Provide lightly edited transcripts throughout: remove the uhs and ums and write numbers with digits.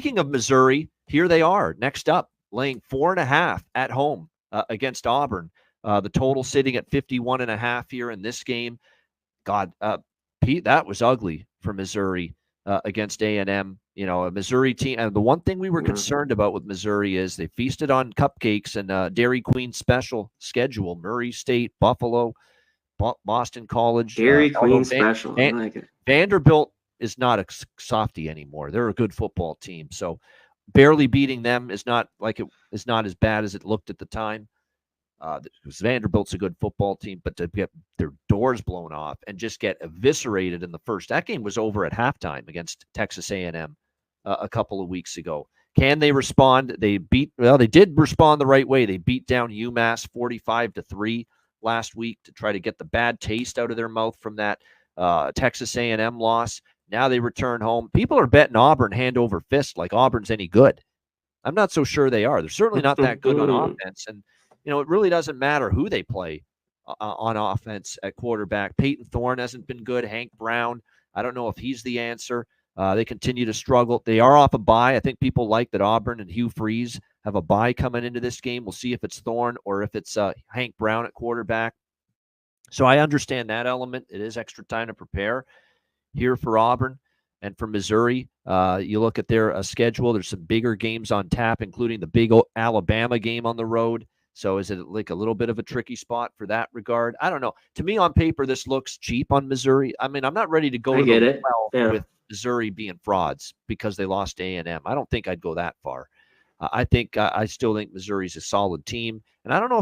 speaking of Missouri, here they are next up, laying 4.5 at home against Auburn. The total sitting at 51.5 here in this game. God, Pete, that was ugly for Missouri against A&M. You know, a Missouri team. And the one thing we were concerned about with Missouri is they feasted on cupcakes and Dairy Queen special schedule. Murray State, Buffalo, Boston College. Dairy Queen special. I like it. Vanderbilt is not a softie anymore. They're a good football team. So barely beating them is not as bad as it looked at the time. Vanderbilt's a good football team, but to get their doors blown off and just get eviscerated in the first, that game was over at halftime against Texas A&M a couple of weeks ago. Can they respond? They did respond the right way. They beat down UMass 45-3 last week to try to get the bad taste out of their mouth from that Texas A&M loss. Now they return home. People are betting Auburn hand over fist like Auburn's any good. I'm not so sure they are. They're certainly not that good on offense. And, you know, it really doesn't matter who they play on offense at quarterback. Peyton Thorne hasn't been good. Hank Brown, I don't know if he's the answer. They continue to struggle. They are off a bye. I think people like that Auburn and Hugh Freeze have a bye coming into this game. We'll see if it's Thorne or if it's Hank Brown at quarterback. So I understand that element. It is extra time to prepare here for Auburn. And for Missouri, you look at their schedule, there's some bigger games on tap, including the big Alabama game on the road. So is it like a little bit of a tricky spot for that regard? I don't know. To me, on paper, this looks cheap on Missouri. I mean, I'm not ready to go to the well with Missouri being frauds because they lost to A&M. I don't think I'd go that far. I still think Missouri's a solid team. And I don't know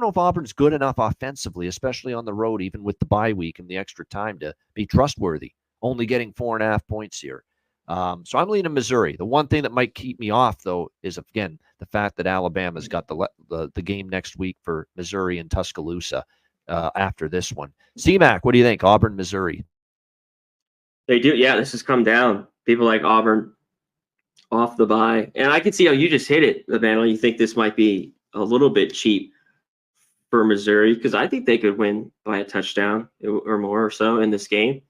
if Auburn's good enough offensively, especially on the road, even with the bye week and the extra time to be trustworthy, only getting 4.5 points here. So I'm leaning Missouri. The one thing that might keep me off, though, is, again, the fact that Alabama's got the game next week for Missouri and Tuscaloosa after this one. C-Mac, what do you think? Auburn, Missouri. They do. Yeah, this has come down. People like Auburn off the bye. And I can see how you just hit it, Evanel. You think this might be a little bit cheap for Missouri because I think they could win by a touchdown or more or so in this game.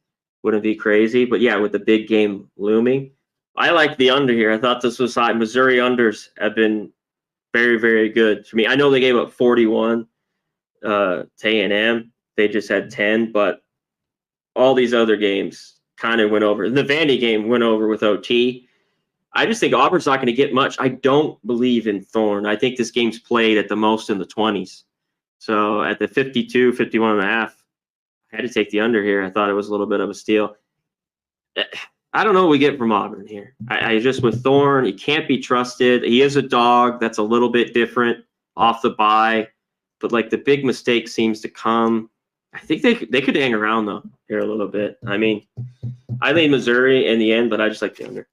Wouldn't be crazy. But, yeah, with the big game looming, I like the under here. I thought this was high. Missouri unders have been very, very good for me. I know they gave up 41 to A&M. They just had 10, but all these other games kind of went over. The Vandy game went over with OT. I just think Auburn's not going to get much. I don't believe in Thorne. I think this game's played at the most in the 20s. So at the 52, 51.5, I had to take the under here. I thought it was a little bit of a steal. I don't know what we get from Auburn here. I just with Thorne, he can't be trusted. He is a dog. That's a little bit different off the bye. But, like, the big mistake seems to come. I think they could hang around, though, here a little bit. I mean, I lean Missouri in the end, but I just like the under.